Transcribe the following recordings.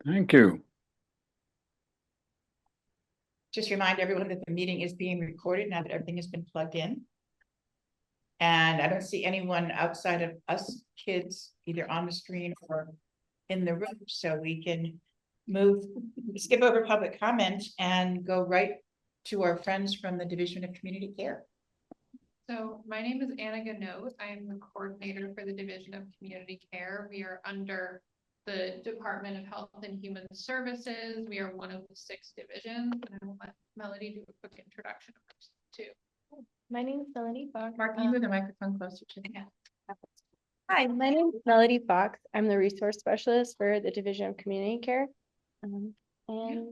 Thank you. Just remind everyone that the meeting is being recorded now that everything has been plugged in. And I don't see anyone outside of us kids, either on the screen or in the room. So we can skip over public comment and go right to our friends from the Division of Community Care. So my name is Anna Ganot. I am the coordinator for the Division of Community Care. We are under the Department of Health and Human Services. We are one of the 6 divisions, and I will let Melody do a quick introduction of us too. My name is Melody Fox. Mark, can you move the microphone closer to the Hi, my name is Melody Fox. I'm the resource specialist for the Division of Community Care. Yeah.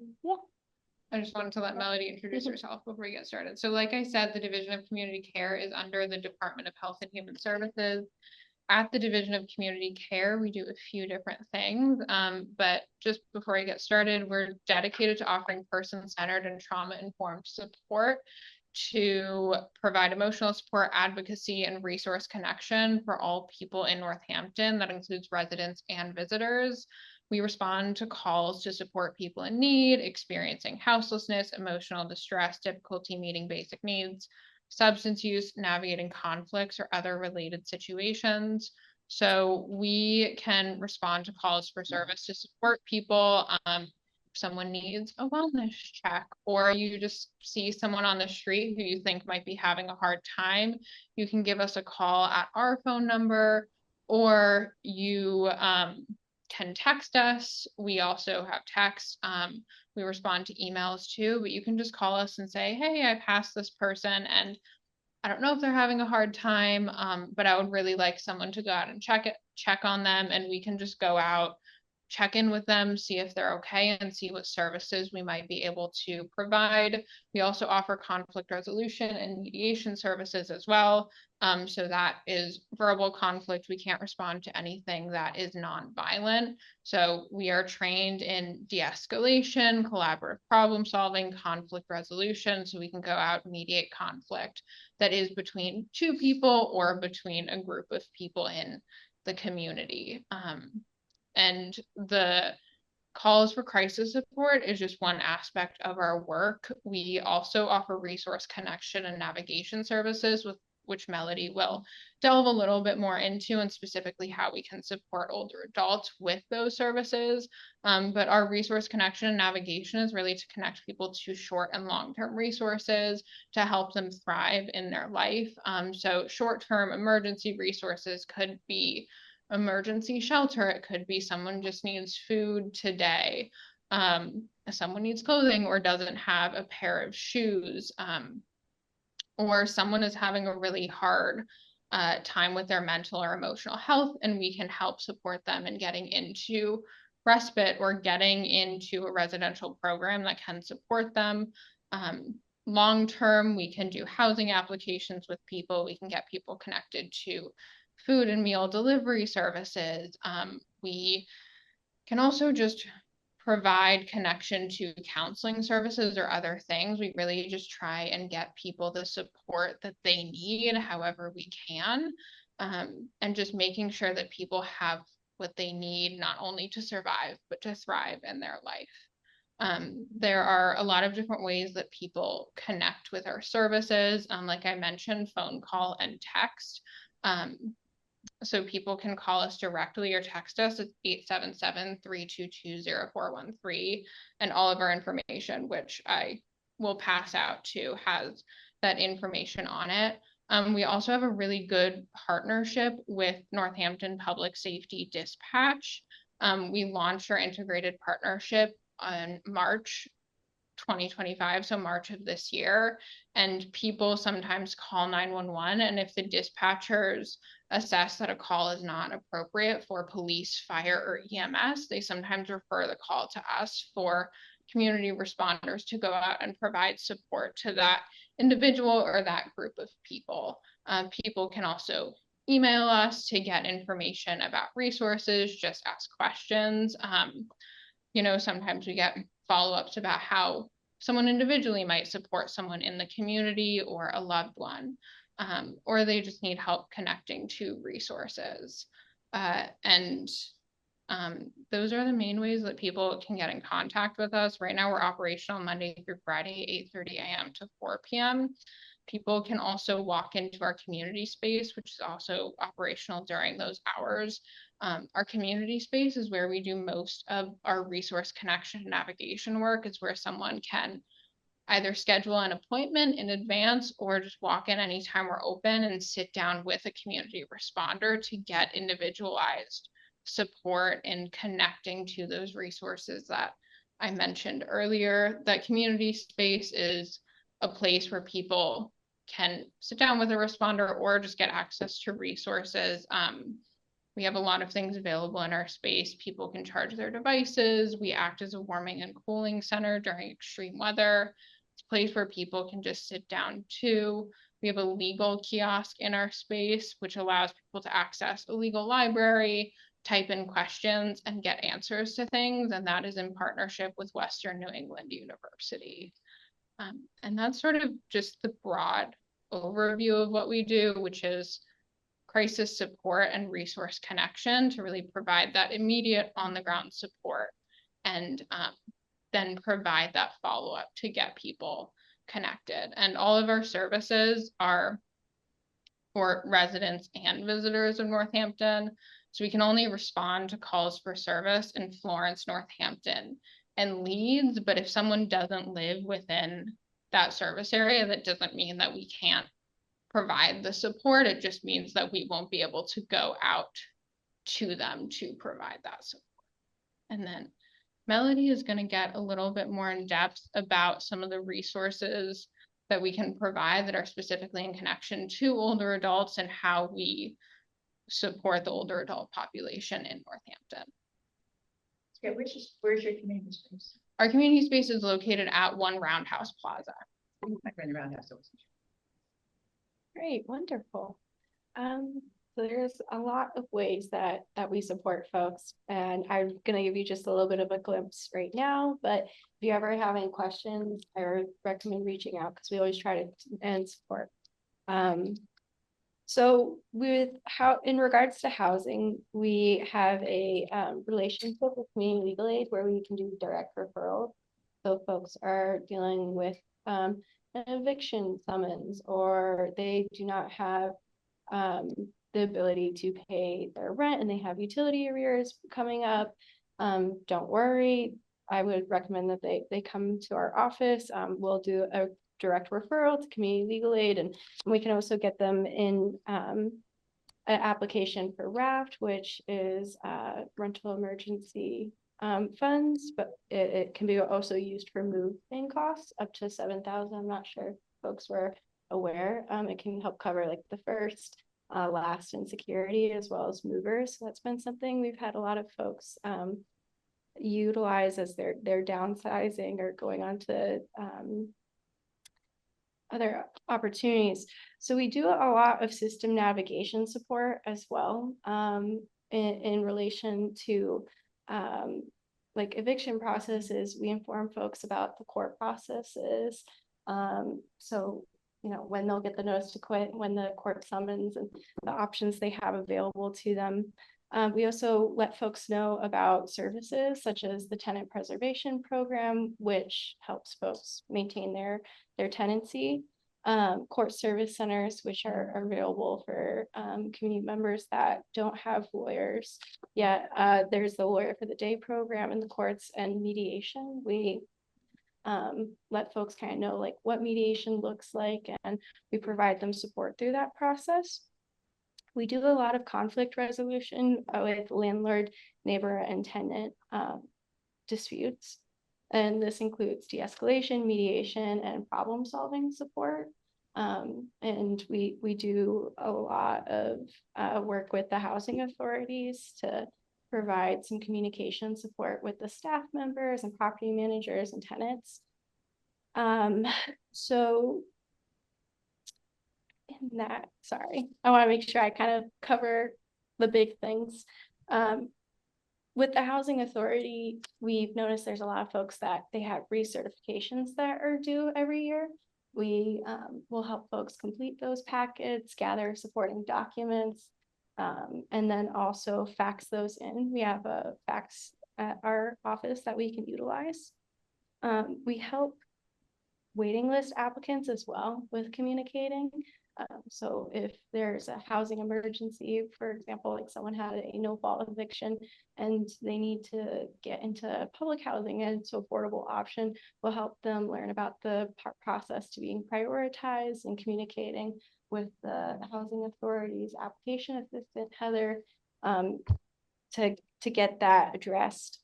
I just wanted to let Melody introduce herself before we get started. So like I said, the Division of Community Care is under the Department of Health and Human Services. At the Division of Community Care, we do a few different things, but just before I get started, we're dedicated to offering person-centered and trauma-informed support to provide emotional support, advocacy, and resource connection for all people in Northampton. That includes residents and visitors. We respond to calls to support people in need, experiencing houselessness, emotional distress, difficulty meeting basic needs, substance use, navigating conflicts, or other related situations. So we can respond to calls for service to support people. Someone needs a wellness check, or you just see someone on the street who you think might be having a hard time, you can give us a call at our phone number, or you can text us. We also have text. We respond to emails too, but you can just call us and say, hey, I passed this person and I don't know if they're having a hard time, but I would really like someone to go out and check on them, and we can just go out, check in with them, see if they're okay, and see what services we might be able to provide. We also offer conflict resolution and mediation services as well. So that is verbal conflict. We can't respond to anything that is nonviolent. So we are trained in de-escalation, collaborative problem solving, conflict resolution, so we can go out and mediate conflict that is between 2 people or between a group of people in the community. And the calls for crisis support is just one aspect of our work. We also offer resource connection and navigation services, with which Melody will delve a little bit more into, and specifically how we can support older adults with those services. But our resource connection and navigation is really to connect people to short and long-term resources to help them thrive in their life. So short-term emergency resources could be emergency shelter. It could be someone just needs food today. Someone needs clothing or doesn't have a pair of shoes. Or someone is having a really hard time with their mental or emotional health, and we can help support them in getting into respite or getting into a residential program that can support them. Long term, we can do housing applications with people. We can get people connected to food and meal delivery services. We can also just provide connection to counseling services or other things. We really just try and get people the support that they need however we can, and just making sure that people have what they need, not only to survive, but to thrive in their life. There are a lot of different ways that people connect with our services. Like I mentioned, phone call and text. So people can call us directly or text us at 877-322-0413, and all of our information, which I will pass out to, has that information on it. We also have a really good partnership with Northampton Public Safety Dispatch. We launched our integrated partnership on March 2025, so March of this year, and people sometimes call 911, and if the dispatchers assess that a call is not appropriate for police, fire, or EMS, they sometimes refer the call to us for community responders to go out and provide support to that individual or that group of people. People can also email us to get information about resources, just ask questions. Sometimes we get follow-ups about how someone individually might support someone in the community or a loved one, or they just need help connecting to resources. And Those are the main ways that people can get in contact with us. Right now, we're operational Monday through Friday, 8:30 a.m. to 4 p.m. People can also walk into our community space, which is also operational during those hours. Our community space is where we do most of our resource connection and navigation work. It's where someone can either schedule an appointment in advance or just walk in anytime we're open and sit down with a community responder to get individualized support in connecting to those resources that I mentioned earlier. That community space is a place where people can sit down with a responder or just get access to resources. We have a lot of things available in our space. People can charge their devices. We act as a warming and cooling center during extreme weather. It's a place where people can just sit down too. We have a legal kiosk in our space, which allows people to access a legal library, type in questions, and get answers to things. And that is in partnership with Western New England University. And that's sort of just the broad overview of what we do, which is crisis support and resource connection to really provide that immediate on the ground support, and then provide that follow-up to get people connected. And all of our services are for residents and visitors of Northampton. So we can only respond to calls for service in Florence, Northampton, and Leeds. But if someone doesn't live within that service area, that doesn't mean that we can't provide the support. It just means that we won't be able to go out to them to provide that support. And then Melody is going to get a little bit more in depth about some of the resources that we can provide that are specifically in connection to older adults and how we support the older adult population in Northampton. Yeah, where's your community space? Our community space is located at One Roundhouse Plaza. My friend around house. Great, wonderful. So there's a lot of ways that we support folks, and I'm gonna give you just a little bit of a glimpse right now, but if you ever have any questions, I recommend reaching out because we always try to and support. So in regards to housing, we have a relationship with Community Legal Aid where we can do direct referrals. So folks are dealing with an eviction summons, or they do not have the ability to pay their rent and they have utility arrears coming up. Don't worry, I would recommend that they come to our office. We'll do a direct referral to Community Legal Aid, and we can also get them in an application for RAFT, which is rental emergency funds, but it can be also used for move-in costs up to $7,000. I'm not sure if folks were aware. It can help cover like the first, last, and security, as well as movers. So that's been something we've had a lot of folks utilize as they're downsizing or going on to other opportunities. So we do a lot of system navigation support as well, in relation to like eviction processes. We inform folks about the court processes. So, you know, when they'll get the notice to quit, when the court summons, and the options they have available to them. We also let folks know about services such as the tenant preservation program, which helps folks maintain their tenancy. Court service centers, which are available for community members that don't have lawyers yet. There's the Lawyer for the Day program in the courts, and mediation. We let folks kind of know like what mediation looks like, and we provide them support through that process. We do a lot of conflict resolution with landlord, neighbor, and tenant disputes. And this includes de-escalation, mediation, and problem-solving support. And we do a lot of work with the housing authorities to provide some communication support with the staff members and property managers and tenants. So in that, sorry, I want to make sure I kind of cover the big things. With the housing authority, we've noticed there's a lot of folks that they have recertifications that are due every year. We will help folks complete those packets, gather supporting documents. And then also fax those in. We have a fax at our office that we can utilize. We help waiting list applicants as well with communicating. So if there's a housing emergency, for example, like someone had a no-fault eviction and they need to get into public housing and it's an affordable option, we'll help them learn about the process to being prioritized and communicating with the housing authorities, application assistant, Heather, to get that addressed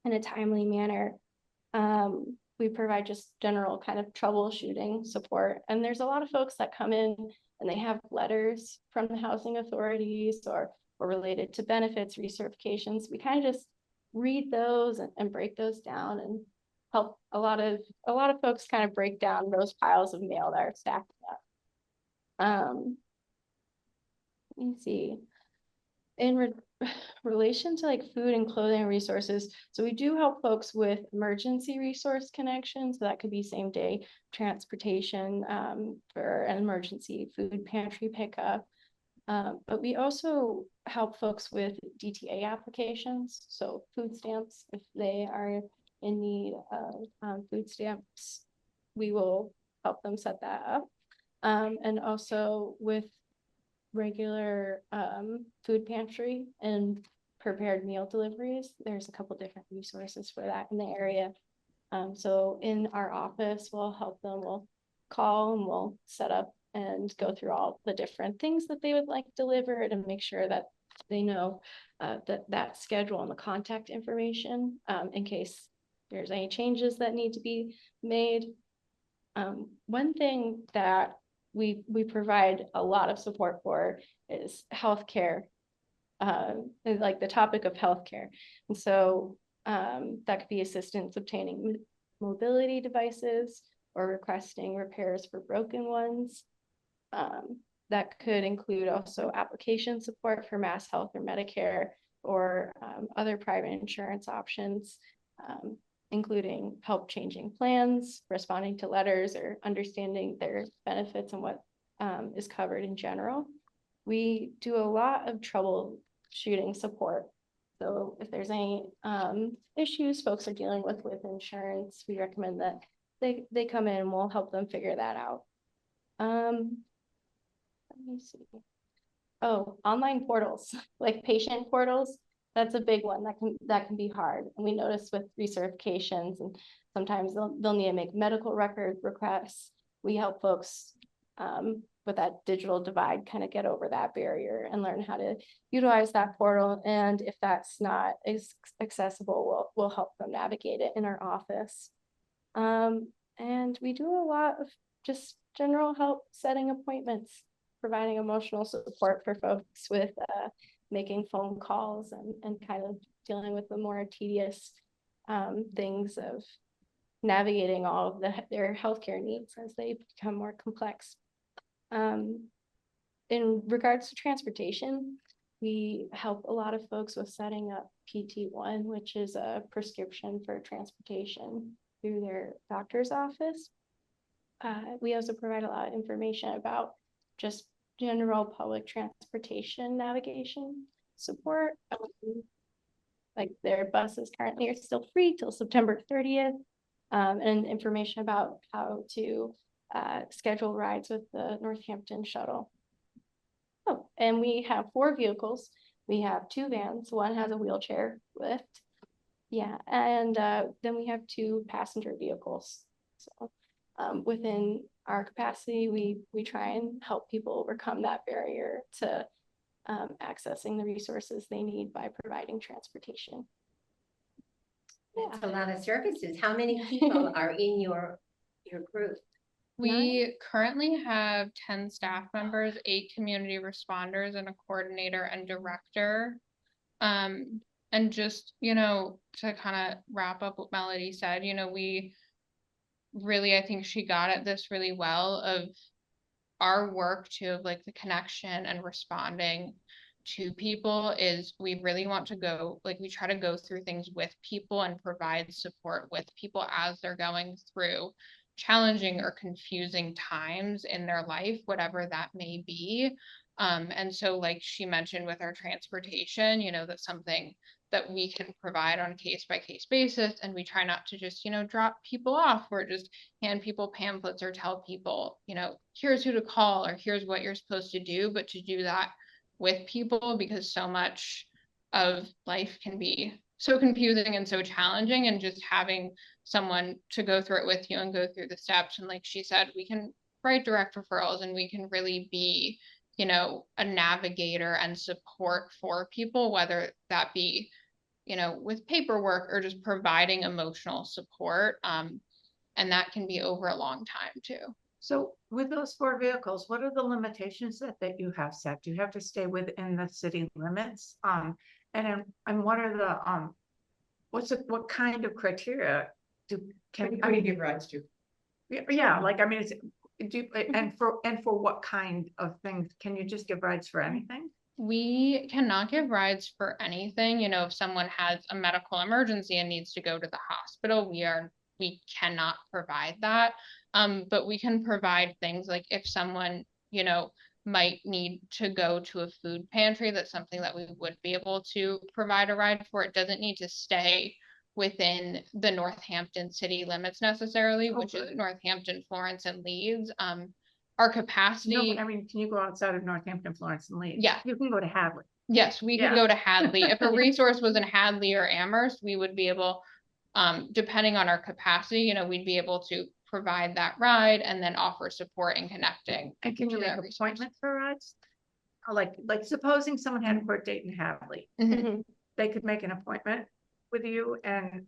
in a timely manner. We provide just general kind of troubleshooting support. And there's a lot of folks that come in and they have letters from the housing authorities or related to benefits, recertifications. We kind of just read those and break those down and help a lot of folks kind of break down those piles of mail that are stacked up. Let me see. In relation to like food and clothing resources, so we do help folks with emergency resource connections. So that could be same day transportation for an emergency food pantry pickup. But we also help folks with DTA applications, so food stamps. If they are in need of food stamps, we will help them set that up. And also with regular food pantry and prepared meal deliveries. There's a couple different resources for that in the area. So in our office, we'll help them, we'll call and we'll set up and go through all the different things that they would like delivered and make sure that they know that schedule and the contact information in case there's any changes that need to be made. One thing that we provide a lot of support for is healthcare, and like the topic of healthcare. And so that could be assistance obtaining mobility devices or requesting repairs for broken ones. That could include also application support for Mass Health or Medicare or other private insurance options, including help changing plans, responding to letters, or understanding their benefits and what is covered in general. We do a lot of troubleshooting support. So if there's any issues folks are dealing with insurance, we recommend that they come in and we'll help them figure that out. Let me see. Oh, online portals, like patient portals. That's a big one that can be hard. And we notice with recertifications and sometimes they'll need to make medical record requests. We help folks with that digital divide kind of get over that barrier and learn how to utilize that portal. And if that's not accessible, we'll help them navigate it in our office. And we do a lot of just general help setting appointments, providing emotional support for folks with making phone calls and kind of dealing with the more tedious things of navigating all of their healthcare needs as they become more complex. In regards to transportation, we help a lot of folks with setting up PT1, which is a prescription for transportation through their doctor's office. We also provide a lot of information about just general public transportation navigation support. Like their buses currently are still free till September 30th, and information about how to schedule rides with the Northampton shuttle. Oh, and we have 4 vehicles. We have 2 vans. One has a wheelchair lift. Yeah, and then we have 2 passenger vehicles. So within our capacity, we try and help people overcome that barrier to accessing the resources they need by providing transportation. That's a lot of services. How many people are in your group? We currently have 10 staff members, 8 community responders, and a coordinator and director. And just, to kind of wrap up what Melody said, we really, I think she got at this really well of our work too, of like the connection and responding to people is we really want to go, like we try to go through things with people and provide support with people as they're going through challenging or confusing times in their life, whatever that may be. And so like she mentioned with our transportation, that's something that we can provide on a case by case basis. And we try not to just, drop people off or just hand people pamphlets or tell people, here's who to call or here's what you're supposed to do, but to do that with people, because so much of life can be so confusing and so challenging, and just having someone to go through it with you and go through the steps. And like she said, we can write direct referrals and we can really be, a navigator and support for people, whether that be, with paperwork or just providing emotional support. And that can be over a long time too. So with those 4 vehicles, what are the limitations that you have set? Do you have to stay within the city limits? And what are the, what kind of criteria can you give rides to? Yeah, like, I mean, and for what kind of things? Can you just give rides for anything? We cannot give rides for anything. If someone has a medical emergency and needs to go to the hospital, we cannot provide that. But we can provide things like if someone, might need to go to a food pantry, that's something that we would be able to provide a ride for. It doesn't need to stay within the Northampton city limits necessarily, which is Northampton, Florence, and Leeds. Our capacity. No, I mean, can you go outside of Northampton, Florence, and Leeds? Yeah. You can go to Hadley. Yes, we can go to Hadley. If a resource was in Hadley or Amherst, we would be able, depending on our capacity, we'd be able to provide that ride and then offer support in connecting. And can you to make that resource. appointments for rides? Like supposing someone had a court date in Hadley, they could make an appointment with you, and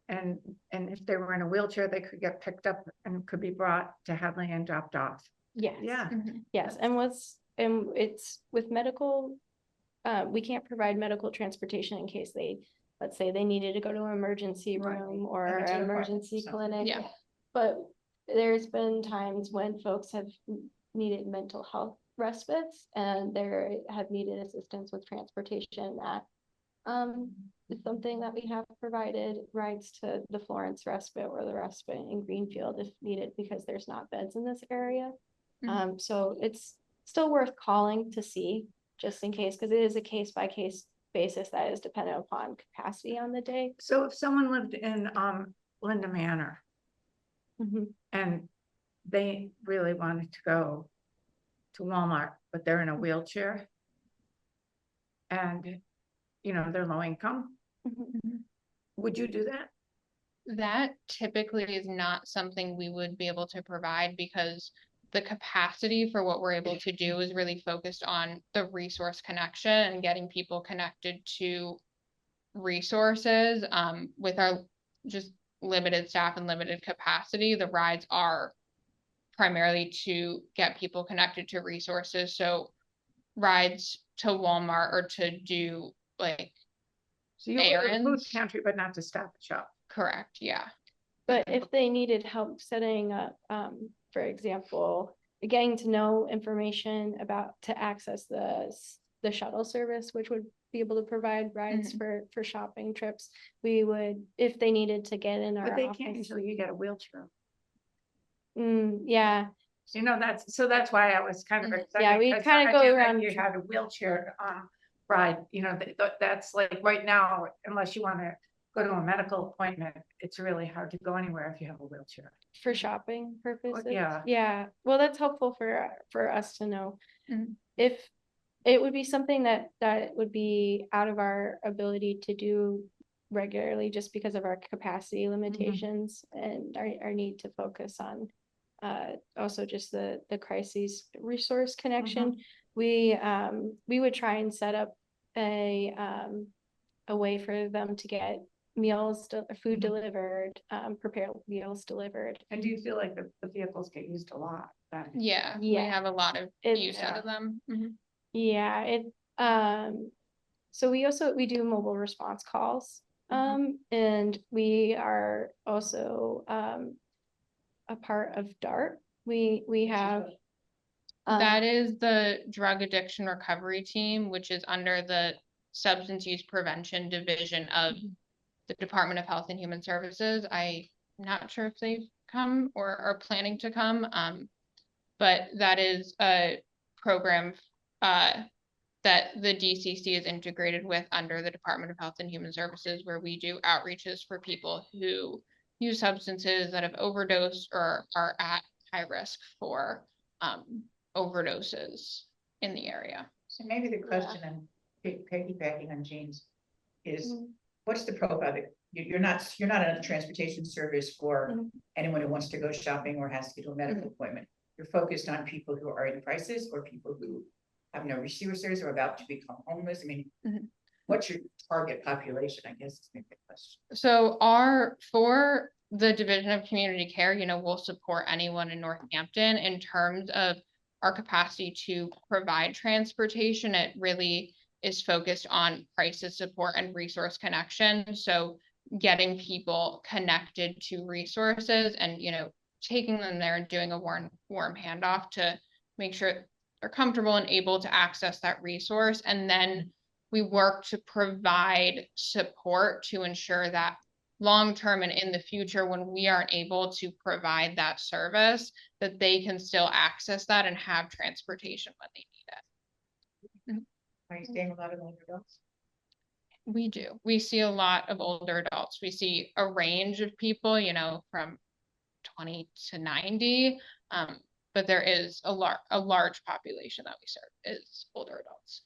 if they were in a wheelchair, they could get picked up and could be brought to Hadley and dropped off. Yes. Yeah. Yes, and it's with medical, we can't provide medical transportation in case let's say they needed to go to an emergency Right. room or And it's an an emergency appointment, clinic. Yeah. But there's been times when folks have needed mental health respites and they have needed assistance with transportation. That is something that we have provided rides to the Florence respite or the respite in Greenfield if needed, because there's not beds in this area. So it's still worth calling to see, just in case, because it is a case by case basis that is dependent upon capacity on the day. So if someone lived in Linda Manor and they really wanted to go to Walmart, but they're in a wheelchair and they're low income, would you do that? That typically is not something we would be able to provide, because the capacity for what we're able to do is really focused on the resource connection and getting people connected to resources. With our just limited staff and limited capacity, the rides are primarily to get people connected to resources. So rides to Walmart or to do like So you go to the food errands. pantry, but not to Stop and Shop. Correct, yeah. But if they needed help setting up, for example, getting to know information to access the shuttle service, which would be able to provide rides for shopping trips, we would, if they needed to get in our But they office. can't until you get a wheelchair. Yeah. That's why I was kind of excited. Yeah, we 'cause kind of go I didn't think around. You had a wheelchair ride, that's like right now, unless you want to go to a medical appointment, it's really hard to go anywhere if you have a wheelchair. For shopping purposes. Yeah. Yeah, well, that's helpful for us to know. Mhm. If it would be something that would be out of our ability to do regularly, just because of our capacity limitations and our need to focus on also just the crises resource connection. We would try and set up a way for them to get meals, food delivered, prepared meals delivered. And do you feel like the vehicles get used a lot? Yeah, we have a lot of use out of them. Yeah, so we do mobile response calls, and we are also a part of DART. We have That is the drug addiction recovery team, which is under the substance use prevention division of the Department of Health and Human Services. I'm not sure if they've come or are planning to come, but that is a program that the DCC is integrated with under the Department of Health and Human Services, where we do outreaches for people who use substances, that have overdosed or are at high risk for overdoses in the area. So maybe the question and piggybacking on Jean's is, Mhm. what's the profile? You're not a transportation service for Mhm. anyone who wants to go shopping or has to get to a medical appointment. You're focused on people who are in crisis or people who have no resources or about to become homeless. I mean, Mhm. what's your target population, I guess is maybe the question. So for the Division of Community Care, we'll support anyone in Northampton in terms of our capacity to provide transportation. It really is focused on crisis support and resource connection. So getting people connected to resources and, taking them there and doing a warm handoff to make sure they're comfortable and able to access that resource. And then we work to provide support to ensure that long-term and in the future, when we aren't able to provide that service, that they can still access that and have transportation when they need it. Are you seeing a lot of older adults? We do. We see a lot of older adults. We see a range of people, from 20 to 90. But there is a large population that we serve is older adults.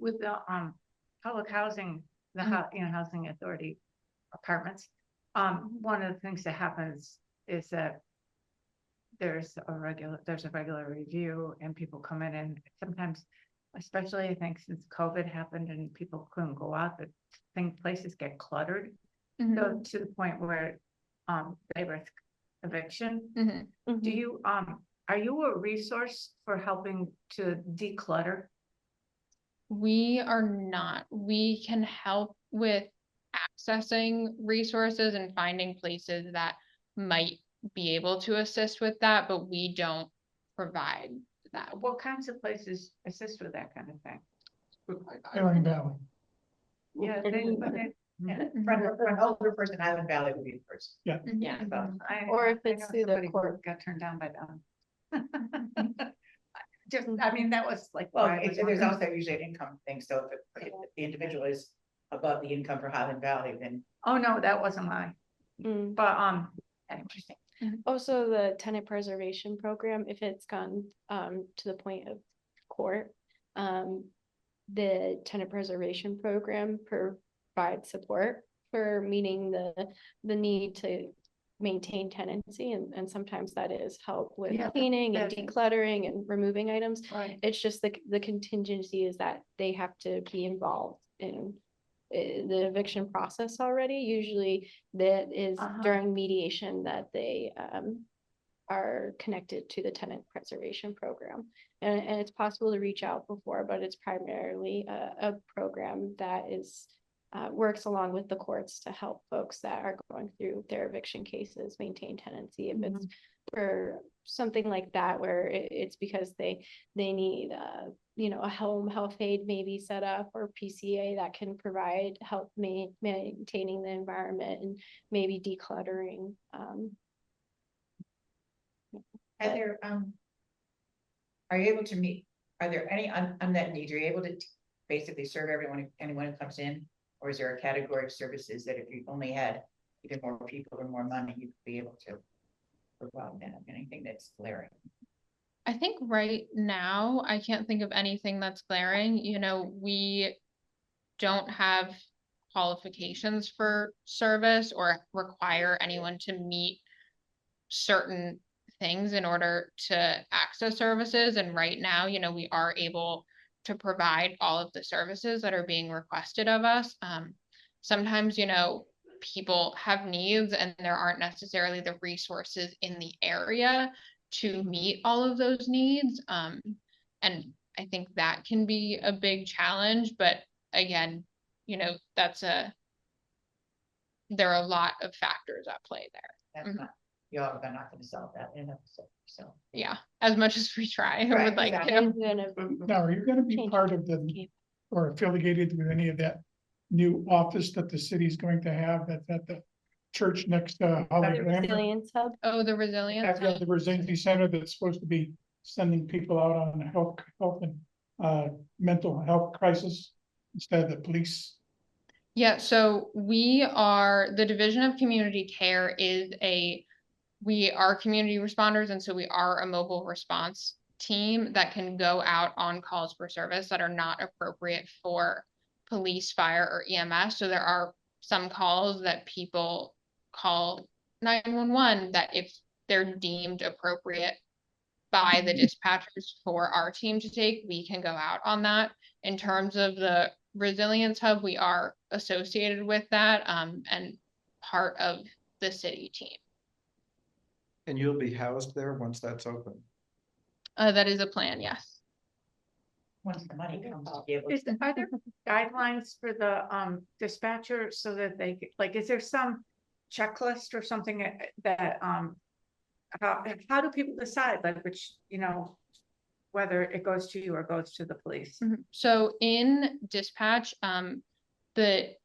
With the public housing, the housing authority apartments, one of the things that happens is that there's a regular review and people come in, and sometimes, especially I think since COVID happened and people couldn't go out, but places get cluttered. So to the point where they risk eviction. Mhm. Do you are you a resource for helping to declutter? We are not. We can help with accessing resources and finding places that might be able to assist with that, but we don't provide that. What kinds of places assist with that kind of thing? Island Valley. Yeah, For an older person, Island Valley would be the first. Yeah. Or if it's through the somebody court. got turned down by them. Just, I mean, that was like. Well, why I was there's wondering. also usually an income thing, so if the individual is above the income for Highland Valley, then. Oh, no, that wasn't mine, Mm. but, interesting. Also, the tenant preservation program, if it's gone to the point of court, the tenant preservation program provides support for meeting the need to maintain tenancy, and sometimes that is help with Yeah, cleaning and that is- decluttering and removing items. Right. It's just the contingency is that they have to be involved in the eviction process already. Usually that is Uh-huh. during mediation that they are connected to the tenant preservation program. And it's possible to reach out before, but it's primarily a program that is works along with the courts to help folks that are going through their eviction cases maintain tenancy. If it's for something like that, where it's because they need a home health aide maybe set up, or PCA that can provide help maintaining the environment and maybe decluttering. Are there, are you able to meet, are there any unmet needs? Are you able to basically serve anyone who comes in? Or is there a category of services that if you only had either more people or more money, you'd be able to provide that? Anything that's glaring? I think right now, I can't think of anything that's glaring. We don't have qualifications for service or require anyone to meet certain things in order to access services. And right now, we are able to provide all of the services that are being requested of us. Sometimes, people have needs and there aren't necessarily the resources in the area to meet all of those needs. And I think that can be a big challenge, but again, there are a lot of factors at play there. That's not, you're not gonna solve that in and of itself, so. Yeah, as much as we try, I Right, would like exactly. to. I'm gonna Now, are you gonna be change part of the, Okay. or affiliated with any of that new office that the city's going to have that's at the church next to Holly the Grammar? resilience hub. Oh, the resilience. I've got the Resiliency Center that's supposed to be sending people out on health and mental health crisis instead of the police? Yeah, so the Division of Community Care we are community responders, and so we are a mobile response team that can go out on calls for service that are not appropriate for police, fire, or EMS. So there are some calls that people call 911 that if they're deemed appropriate by the dispatchers for our team to take, we can go out on that. In terms of the Resilience Hub, we are associated with that and part of the city team. And you'll be housed there once that's open? That is a plan, yes. Once the money comes to be able Are there guidelines for the dispatcher so that they, like, is there some checklist or something that how do people decide, like, which, whether it goes to you or goes to the police? So in dispatch, the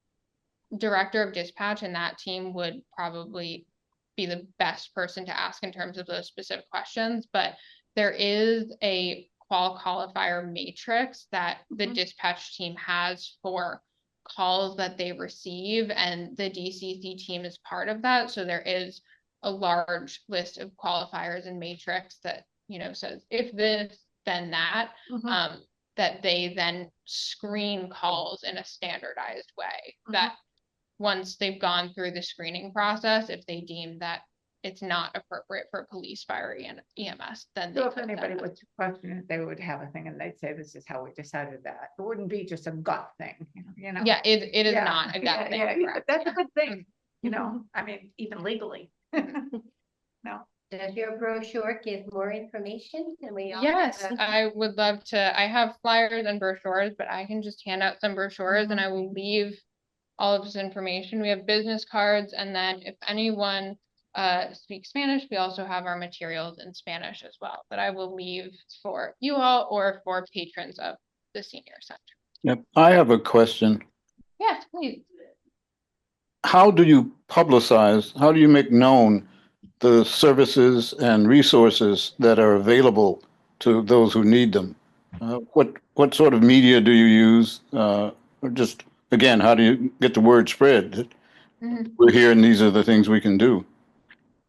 director of dispatch and that team would probably be the best person to ask in terms of those specific questions, but there is a qualifier matrix that the dispatch team has for calls that they receive, and the DCC team is part of that. So there is a large list of qualifiers and matrix that, says if this, then that, that they then screen calls in a standardized way, that once they've gone through the screening process, if they deem that it's not appropriate for police, fire, and EMS, then So if anybody would question it, they would have a thing and they'd say, this is how we decided that. It wouldn't be just a gut thing, Yeah, it is not a gut thing. Yeah, correct. that's a good thing, I mean, even legally. No. Does your brochure give more information? Can we? all Yes, have a- I would love to. I have flyers and brochures, but I can just hand out some brochures and I will leave all of this information. We have business cards, and then if anyone speaks Spanish, we also have our materials in Spanish as well that I will leave for you all or for patrons of the senior center. Yep, I have a question. Yes, please. How do you publicize, how do you make known the services and resources that are available to those who need them? What sort of media do you use? Or just, again, how do you get the word spread? We're here and these are the things we can do.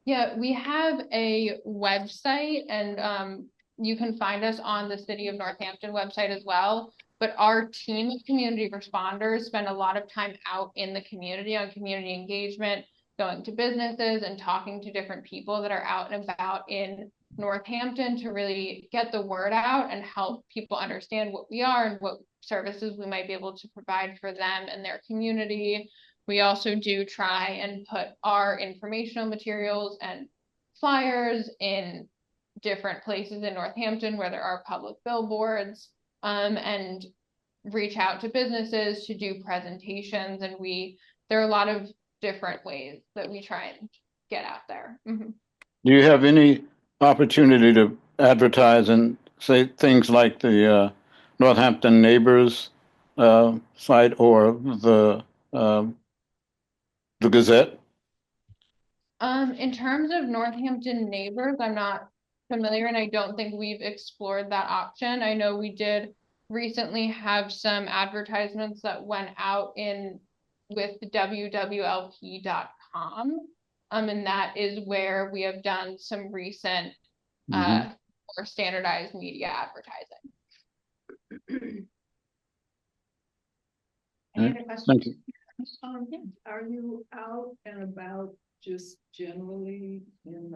Yeah, we have a website, and you can find us on the City of Northampton website as well. But our team of community responders spend a lot of time out in the community on community engagement, going to businesses and talking to different people that are out and about in Northampton to really get the word out and help people understand what we are and what services we might be able to provide for them and their community. We also do try and put our informational materials and flyers in different places in Northampton where there are public billboards, and reach out to businesses to do presentations. And there are a lot of different ways that we try and get out there. Do you have any opportunity to advertise and say things like the Northampton Neighbors site or the Gazette? In terms of Northampton Neighbors, I'm not familiar, and I don't think we've explored that option. I know we did recently have some advertisements that went out with wwlp.com. And that is where we have done some recent more standardized media advertising. Any other questions? Thank you. Are you out and about just generally in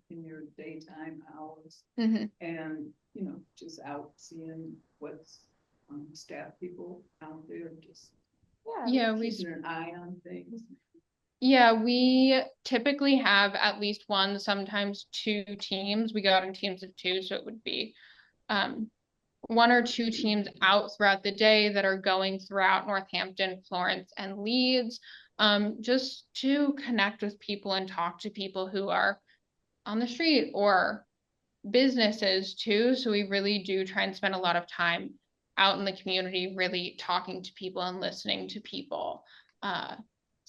your daytime hours? And, just out seeing what's staff people out there, just Yeah, we keeping an eye on things? Yeah, we typically have at least one, sometimes two teams. We go out in teams of two, so it would be one or two teams out throughout the day that are going throughout Northampton, Florence, and Leeds, just to connect with people and talk to people who are on the street or businesses too. So we really do try and spend a lot of time out in the community, really talking to people and listening to people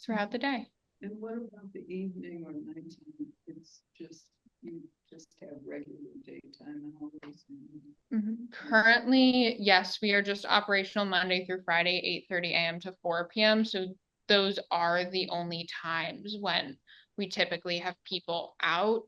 throughout the day. And what about the evening or nighttime? It's just, you just have regular daytime hours? Currently, yes, we are just operational Monday through Friday, 8:30 AM to 4 PM. So those are the only times when we typically have people out.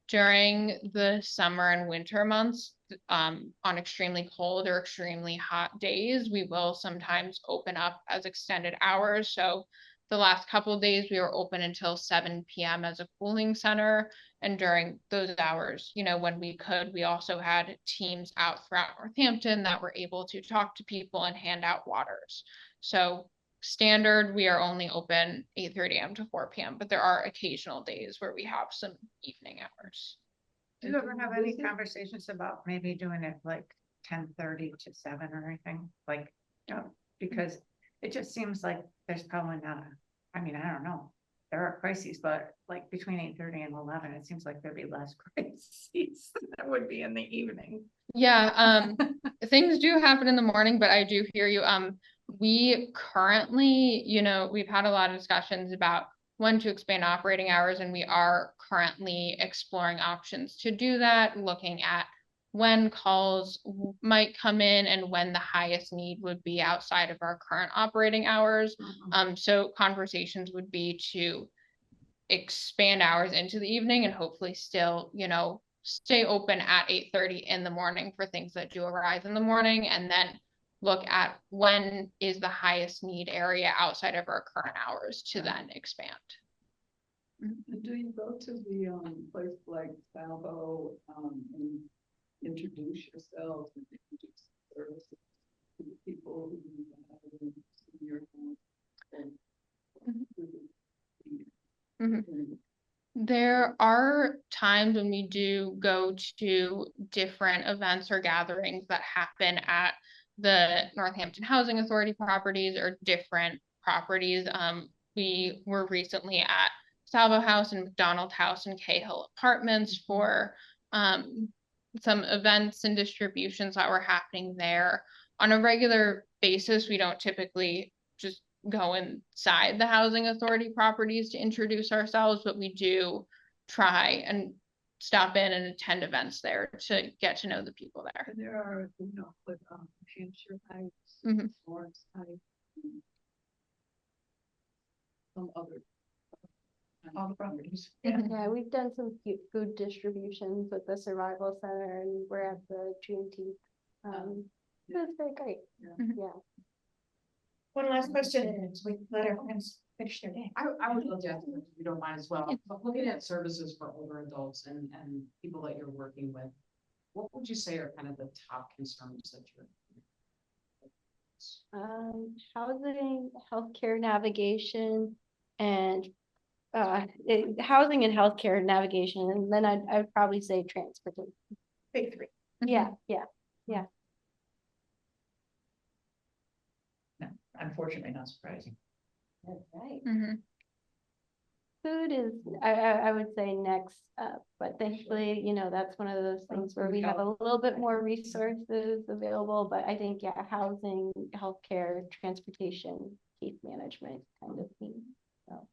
During the summer and winter months, on extremely cold or extremely hot days, we will sometimes open up as extended hours. So the last couple of days, we were open until 7 PM as a cooling center. And during those hours, you know, when we could, we also had teams out throughout Northampton that were able to talk to people and hand out waters. So standard, we are only open 8:30 AM to 4 PM, but there are occasional days where we have some evening hours. Do you ever have any conversations about maybe doing it like 10:30 to 7 or anything? Like, you know, because it just seems like there's probably not I mean, I don't know. There are crises, but like between 8:30 and 11, it seems like there'd be less crises than there would be in the evening. Yeah, things do happen in the morning, but I do hear you. We currently, you know, we've had a lot of discussions about when to expand operating hours, and we are currently exploring options to do that, looking at when calls might come in and when the highest need would be outside of our current operating hours. So conversations would be to expand hours into the evening and hopefully still, you know, stay open at 8:30 in the morning for things that do arise in the morning, and then look at when is the highest need area outside of our current hours to then expand. And do you go to the place like Salvo and introduce yourselves and introduce services to the people who have in your home? There are times when we do go to different events or gatherings that happen at the Northampton Housing Authority properties or different properties. We were recently at Salvo House and McDonald House and Cahill Apartments for some events and distributions that were happening there. On a regular basis, we don't typically just go inside the housing authority properties to introduce ourselves, but we do try and stop in and attend events there to get to know the people there. And there are, you know, with Hampshire Heights, Lawrence Heights, and some other. All the properties. Yeah, we've done some food distributions with the Survival Center, and we're at the Juneteenth. That's very great. Yeah. One last question, so we let our friends finish their day. I would love to ask if you don't mind as well, but looking at services for older adults and people that you're working with, what would you say are kind of the top concerns that you're? Housing, healthcare navigation, and housing and healthcare navigation, and then I'd probably say transportation. Big three. Yeah. No, unfortunately, not surprising. That's right. Food is, I would say next up, but thankfully, you know, that's one of those things where we have a little bit more resources available, but I think, yeah, housing, healthcare, transportation, case management kind of thing. So.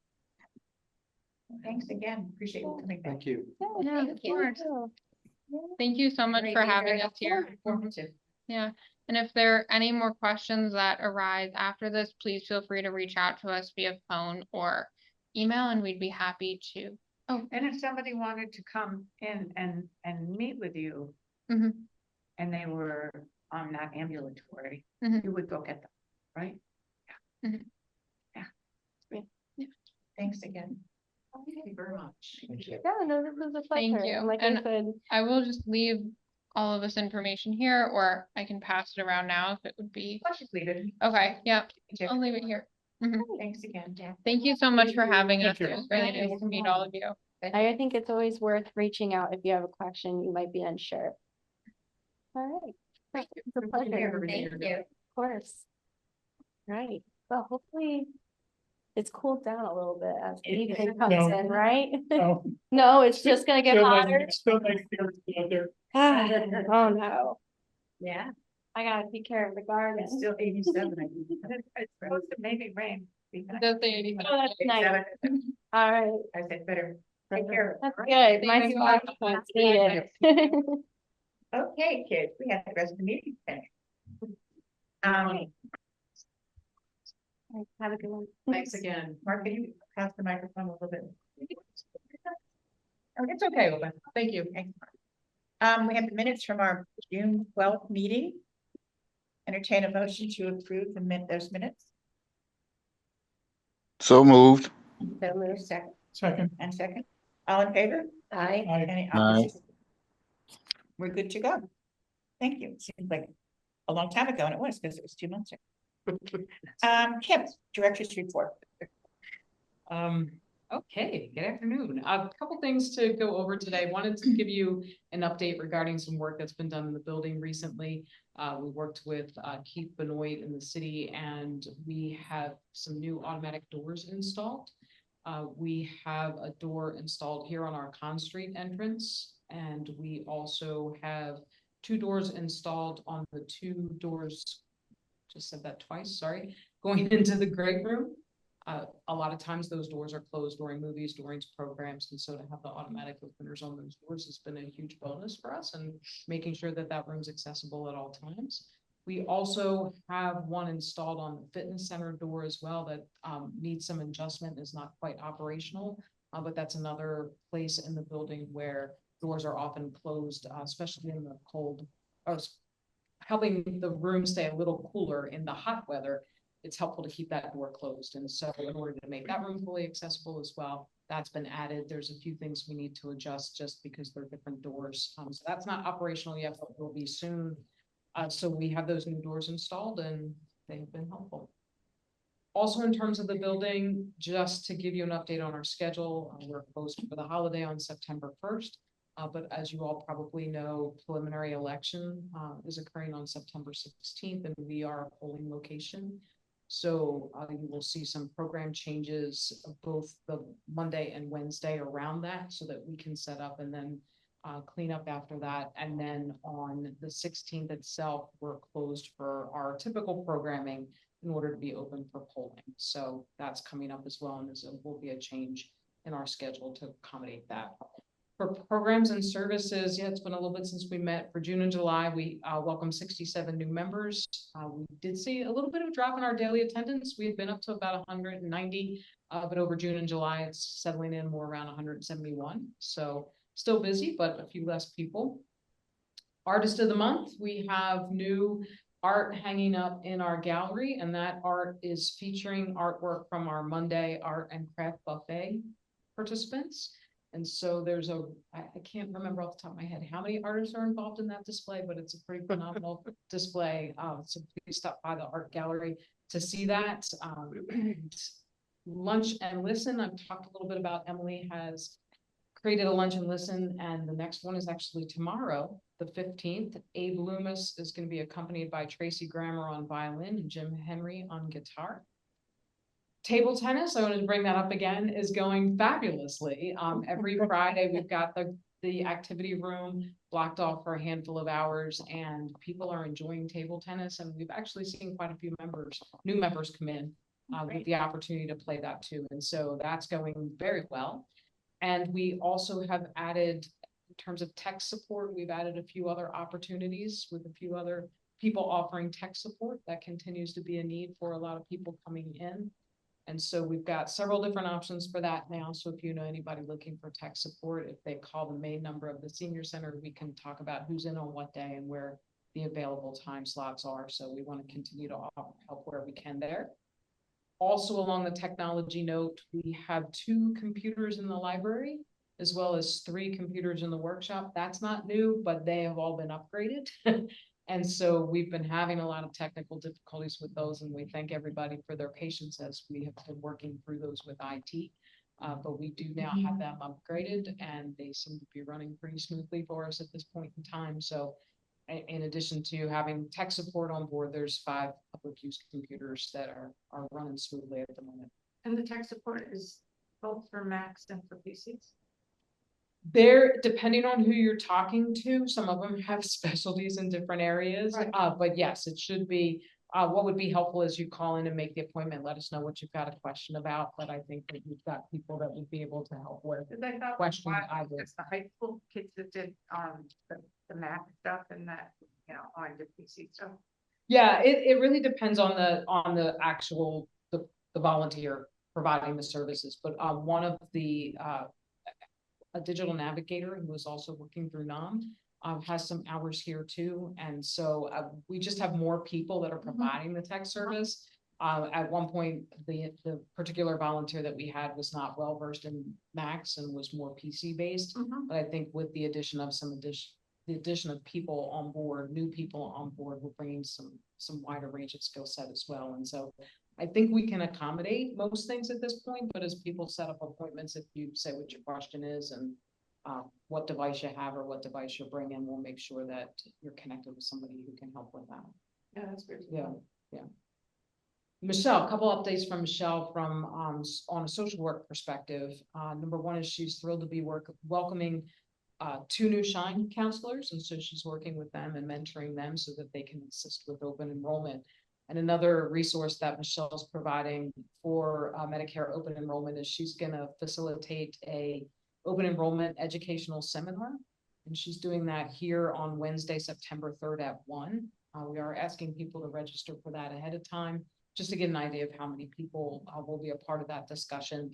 Thanks again. Appreciate you coming back. Thank you. Yeah, Thank you. thank you so much Great, for very having us here. Informative. Yeah, and if there are any more questions that arise after this, please feel free to reach out to us via phone or email, and we'd be happy to. And if somebody wanted to come in and meet with you, Mhm. and they were not ambulatory, Mhm. you would go get them, right? Thanks again. Thank you very much. Yeah, no, this was a Thank pleasure. you. And like And I said, I will just leave all of this information here, or I can pass it around now if it would be. Let's just leave it. Okay, yeah, Okay. I'll leave it here. Thanks again, Jack. Thank you so much for having Thank us. you. It was really nice to meet all of you. I think it's always worth reaching out if you have a question you might be unsure. All right. It's a pleasure. Thank you. Of course. Right. Well, hopefully it's cooled down a little bit as the evening comes No. in, right? Oh, No, it's just gonna get still hotter. nice- Still nice to out there. Oh, no. Yeah. I gotta take care of the garden. It's still 87. I think. It's supposed to maybe rain. It does say 85. Oh, that's nice. All right. I said better. Take care. That's good. My Thank you. spot plants need it. Okay, kids, we have the rest of the meeting finished. Have a good one. Thanks again. Mark, can you pass the microphone a little bit? Oh, it's okay, Owen. Thank you. Thanks, Mark. We have the minutes from our June 12th meeting. Entertain a motion to approve those minutes. So moved. So move second. Second, And second, all in favor? Aye. I, Any Aye. opposition? We're good to go. Thank you. Seems like a long time ago, and it was because it was 2 months ago. Kim, director's report. Okay, good afternoon. A couple things to go over today. Wanted to give you an update regarding some work that's been done in the building recently. We worked with Keith Benoit in the city, and we have some new automatic doors installed. We have a door installed here on our Con Street entrance, and we also have 2 doors installed on the 2 doors, just said that twice, sorry, going into the great room. A lot of times those doors are closed during movies, during programs, and so to have the automatic openers on those doors has been a huge bonus for us, and making sure that that room's accessible at all times. We also have one installed on the fitness center door as well that needs some adjustment, is not quite operational, but that's another place in the building where doors are often closed, especially in the cold, helping the room stay a little cooler in the hot weather. It's helpful to keep that door closed. And so in order to make that room fully accessible as well, that's been added. There's a few things we need to adjust just because they're different doors. So that's not operational yet, but will be soon. So we have those new doors installed and they've been helpful. Also, in terms of the building, just to give you an update on our schedule, we're closed for the holiday on September 1st. But as you all probably know, preliminary election is occurring on September 16th, and we are a polling location. So you will see some program changes both the Monday and Wednesday around that so that we can set up and then clean up after that. And then on the 16th itself, we're closed for our typical programming in order to be open for polling. So that's coming up as well. And there will be a change in our schedule to accommodate that. For programs and services, yeah, it's been a little bit since we met. For June and July, we welcomed 67 new members. We did see a little bit of a drop in our daily attendance. We had been up to about 190, but over June and July, it's settling in more around 171. So still busy, but a few less people. Artist of the month, we have new art hanging up in our gallery, and that art is featuring artwork from our Monday Art and Craft Buffet participants. And so there's I can't remember off the top of my head how many artists are involved in that display, but it's a pretty phenomenal display. So please stop by the art gallery to see that. Lunch and Listen, I've talked a little bit about. Emily has created a lunch and listen, and the next one is actually tomorrow, the 15th. Abe Loomis is going to be accompanied by Tracy Grammer on violin and Jim Henry on guitar. Table tennis, I wanted to bring that up again, is going fabulously. Every Friday, we've got the activity room blocked off for a handful of hours, and people are enjoying table tennis. And we've actually seen quite a few new members come in with the opportunity to play that too. And so that's going very well. And we also have added, in terms of tech support, we've added a few other opportunities with a few other people offering tech support. That continues to be a need for a lot of people coming in. And so we've got several different options for that now. So if you know anybody looking for tech support, if they call the main number of the senior center, we can talk about who's in on what day and where the available time slots are. So we want to continue to help where we can there. Also, along the technology note, we have 2 computers in the library, as well as 3 computers in the workshop. That's not new, but they have all been upgraded. And so we've been having a lot of technical difficulties with those, and we thank everybody for their patience as we have been working through those with IT. But we do now have them upgraded, and they seem to be running pretty smoothly for us at this point in time. So in addition to having tech support on board, there's 5 public use computers that are running smoothly at the moment. And the tech support is both for Macs and for PCs? There, depending on who you're talking to, some of them have specialties in different areas. Right. But yes, it should be what would be helpful is you call in and make the appointment, let us know what you've got a question about, but I think that you've got people that would be able to help with. Cause I thought, Question why, either. it's the high school kids that did, the math stuff and that, you know, on the PC stuff. Yeah, it really depends on the actual, the volunteer providing the services, but one of the a digital navigator who is also working through NOM has some hours here too, and so we just have more people that are providing the tech service. At one point, the particular volunteer that we had was not well versed in Macs and was more PC based, but I think with the addition of the addition of people on board, new people on board, we're bringing some wider range of skill set as well. And so I think we can accommodate most things at this point, but as people set up appointments, if you say what your question is and what device you have or what device you're bringing, we'll make sure that you're connected with somebody who can help with that. Yeah, that's great. Yeah. Michelle, a couple updates from Michelle from on a social work perspective. Number one is she's thrilled to be welcoming 2 new Shine counselors, and so she's working with them and mentoring them so that they can assist with open enrollment. And another resource that Michelle's providing for Medicare open enrollment is she's going to facilitate a open enrollment educational seminar, and she's doing that here on Wednesday, September 3rd at 1. We are asking people to register for that ahead of time, just to get an idea of how many people will be a part of that discussion.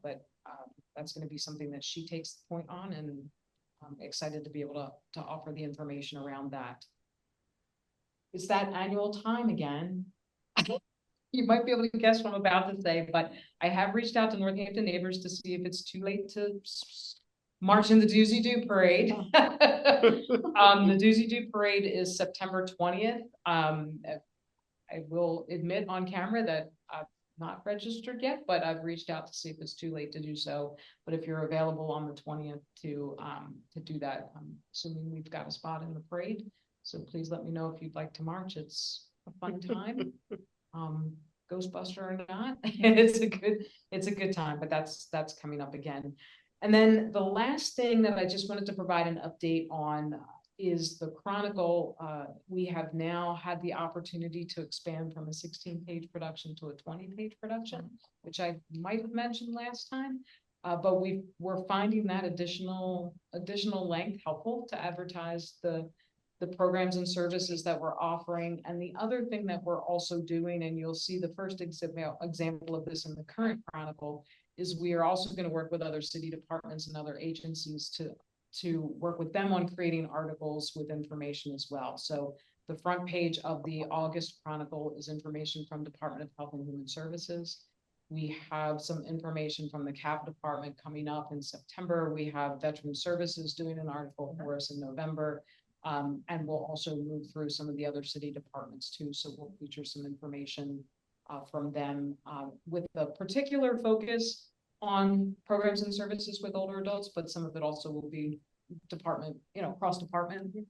But that's going to be something that she takes the point on, and I'm excited to be able to offer the information around that. It's that annual time again. You might be able to guess what I'm about to say, but I have reached out to Northampton neighbors to see if it's too late to march in the Doozy Doo Parade. The Doozy Doo Parade is September 20th. I will admit on camera that I've not registered yet, but I've reached out to see if it's too late to do so. But if you're available on the 20th to do that, I'm assuming we've got a spot in the parade. So please let me know if you'd like to march. It's a fun time. Ghostbuster or not, it's a good time, but that's coming up again. And then the last thing that I just wanted to provide an update on is the Chronicle. We have now had the opportunity to expand from a 16-page production to a 20-page production, which I might have mentioned last time. But we're finding that additional length helpful to advertise the programs and services that we're offering. And the other thing that we're also doing, and you'll see the first example of this in the current Chronicle, is we are also going to work with other city departments and other agencies to work with them on creating articles with information as well. So the front page of the August Chronicle is information from Department of Health and Human Services. We have some information from the CAP department coming up in September. We have Veteran Services doing an article for us in November. And we'll also move through some of the other city departments too. So we'll feature some information from them with a particular focus on programs and services with older adults, but some of it also will be cross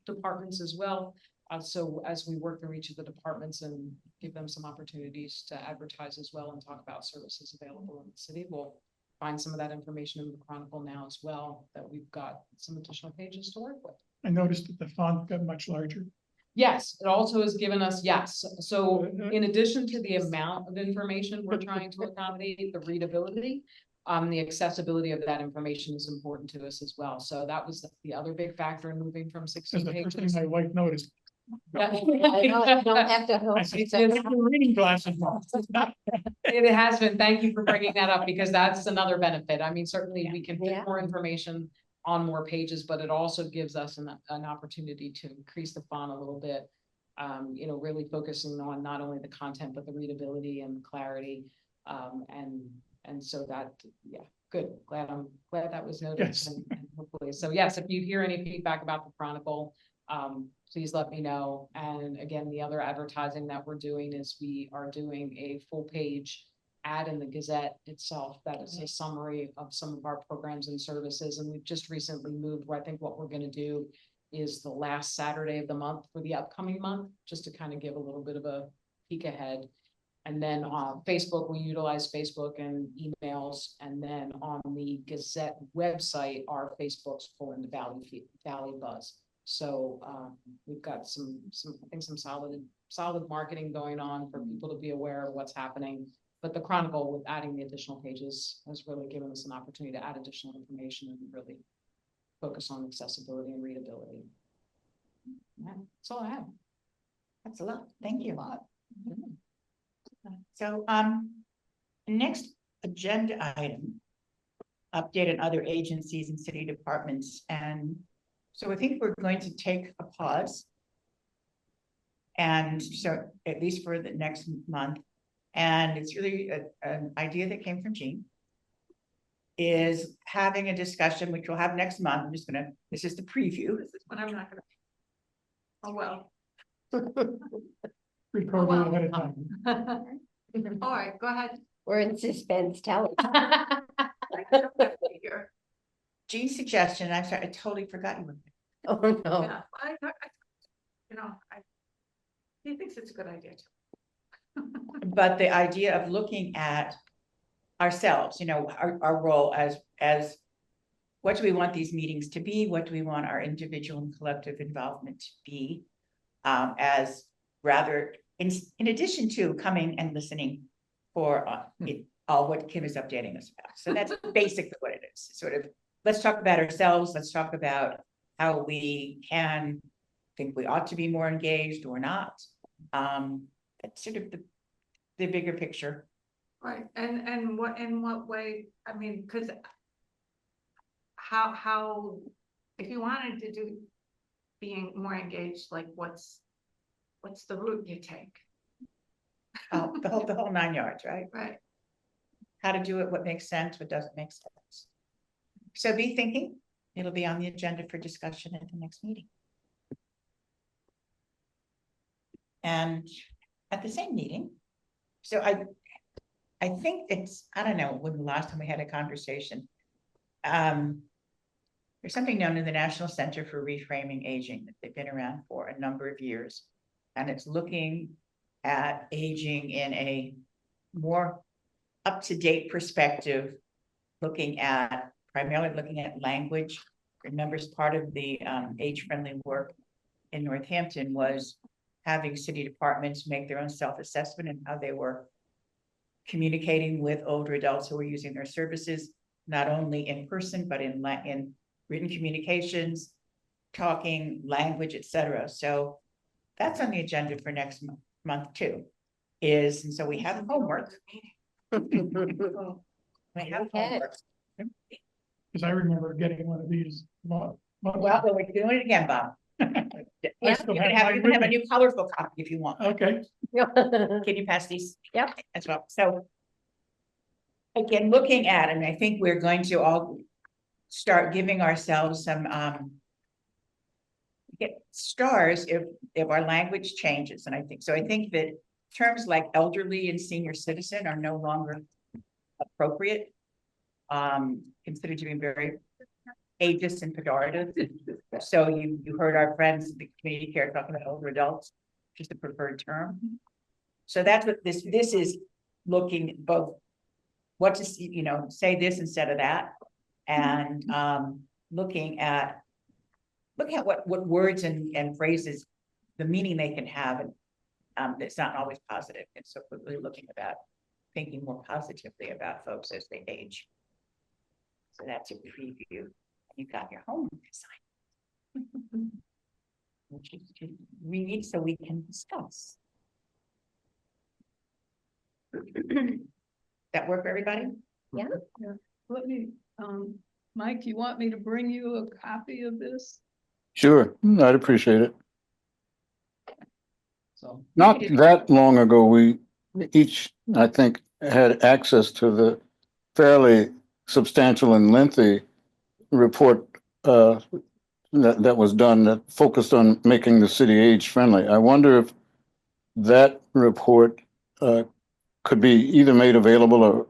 departments as well. So as we work through each of the departments and give them some opportunities to advertise as well and talk about services available in the city, we'll find some of that information in the Chronicle now as well, that we've got some additional pages to work with. I noticed that the font got much larger. Yes, it also has given us, yes. So in addition to the amount of information we're trying to accommodate, the readability, the accessibility of that information is important to us as well. So that was the other big factor in moving from 16 That's the first pages. thing my wife noticed. I don't have to. I said, "Get your reading glasses on." It has been. Thank you for bringing that up, because that's another benefit. I mean, certainly we can fit Yeah. more information on more pages, but it also gives us an opportunity to increase the font a little bit. Really focusing on not only the content, but the readability and clarity. And so that, yeah, good. I'm glad that was noticed. Yes. And hopefully, so yes, if you hear any feedback about the Chronicle, please let me know. And again, the other advertising that we're doing is we are doing a full page ad in the Gazette itself that is a summary of some of our programs and services. And we've just recently moved where I think what we're going to do is the last Saturday of the month for the upcoming month, just to kind of give a little bit of a peek ahead. And then on Facebook, we utilize Facebook and emails. And then on the Gazette website, our Facebook's pulling the Valley Buzz. So, we've got I think some solid marketing going on for people to be aware of what's happening. But the Chronicle, with adding the additional pages, has really given us an opportunity to add additional information and really focus on accessibility and readability. Yeah, that's all I have. That's a lot. Thank you. So, next agenda item, update on other agencies and city departments. And so I think we're going to take a pause. And so at least for the next month, and it's really an idea that came from Jean, is having a discussion, which we'll have next month. I'm just gonna, this is the preview. This is what I'm not gonna. Oh, well. Recording ahead of time. All right, go ahead. We're in suspense, tell us. Jean's suggestion, I'm sorry, I totally forgot you were. Oh, no. Yeah, you know, he thinks it's a good idea too. But the idea of looking at ourselves, you know, our role as what do we want these meetings to be? What do we want our individual and collective involvement to be? As rather, in addition to coming and listening for all what Kim is updating us about. So that's basically what it is. Sort of, let's talk about ourselves. Let's talk about how we can think we ought to be more engaged or not. That's sort of the bigger picture. Right, and in what way, I mean, because how, if you wanted to do being more engaged, like what's the route you take? Oh, the whole 9 yards, right? Right. How to do it, what makes sense, what doesn't make sense. So be thinking, it'll be on the agenda for discussion at the next meeting. And at the same meeting, so I think it's, I don't know, when the last time we had a conversation. There's something known in the National Center for Reframing Aging that they've been around for a number of years. And it's looking at aging in a more up-to-date perspective, primarily looking at language. Remember, part of the age-friendly work in Northampton was having city departments make their own self-assessment and how they were communicating with older adults who were using their services, not only in person, but in written communications, talking, language, etc. So that's on the agenda for next month too. And so we have homework. We have homework. Because I remember getting one of these. Well, we're doing it again, Bob. I still You can have have mine a with me. new colorful copy if you want. Okay, Can you pass these? Yep. As well. So again, looking at, and I think we're going to all start giving ourselves some get stars if our language changes. And I think that terms like elderly and senior citizen are no longer appropriate. Considered to be very ageist and pejorative. So you heard our friends in the community care talking about older adults, just the preferred term. So that's what this is looking both what to see, you know, say this instead of that, and looking at what words and phrases, the meaning they can have, and it's not always positive. And so we're really looking about thinking more positively about folks as they age. So that's a preview. You got your homework assignment, which is to read so we can discuss. That work for everybody? Yeah. Let me, Mike, you want me to bring you a copy of this? Sure, I'd appreciate it. So. Not that long ago, we each, I think, had access to the fairly substantial and lengthy report that was done that focused on making the city age friendly. I wonder if that report could be either made available or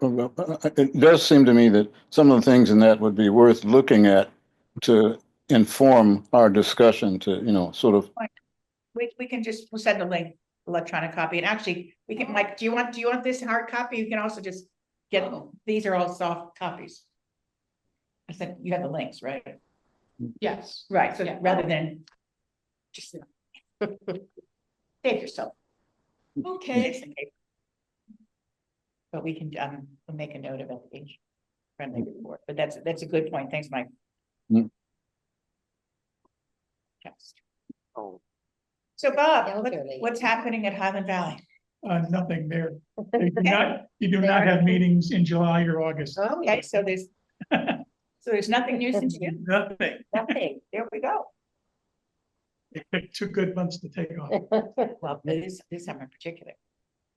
it does seem to me that some of the things in that would be worth looking at to inform our discussion to, you know, sort of. We can just, we'll send a link, electronic copy, and actually we can, Mike, do you want this hard copy? You can also just get, these are all soft copies. I said, you have the links, right? Yes. Right, so Yeah. rather than Just save yourself. Okay. But we can, we'll make a note of it, age friendly report, but that's a good point. Thanks, Mike. Mm. Yes. Oh. So Bob, Elderly. what's happening at Highland Valley? Nothing there. You do not have meetings in July or August. Okay, so there's nothing new since June. Nothing. Nothing. There we go. It picked 2 good months to take off. Well, this summer in particular.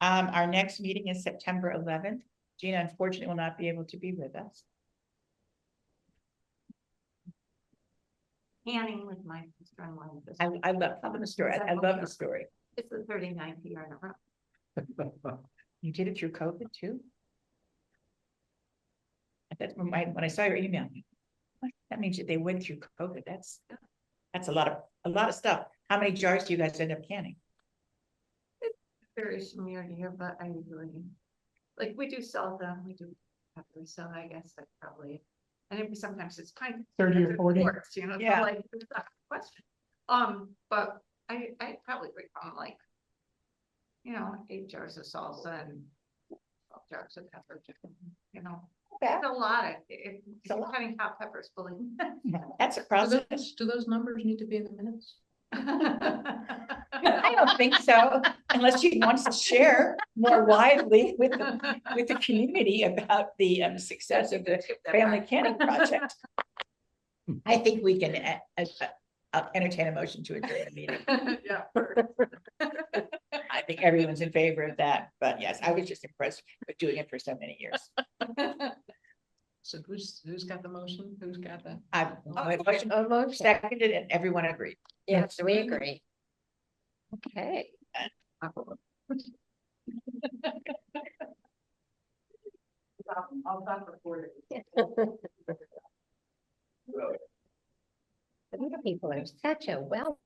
Our next meeting is September 11th. Gina unfortunately will not be able to be with us. Canning with my sister-in-law. I love the story. I love the story. It's the 39th year in a row. You did it through COVID too? That's when I saw your email. What? That means that they went through COVID. That's a lot of stuff. How many jars do you guys end up canning? Very similar here, but I usually, like, we do sell them, we do peppers, so I guess that's probably, and then sometimes it's kind of 30 or 40. quarts, you know, so Yeah. like, there's not a question. But I probably bring home like, 8 jars of salsa and 12 jars of pepper, you know. Okay. It's a lot of, a it's lot. cutting hot peppers fully. That's a process. Do those numbers need to be in the minutes? I don't think so, unless she wants to share more widely with the community about the success of the family canning project. I think we can entertain a motion to adjourn the meeting. Yeah. I think everyone's in favor of that, but yes, I was just impressed with doing it for so many years. So who's got the motion? Who's got that? My motion seconded and everyone agreed. Yes, we agree. Okay. I'll stop recording. The people are such a well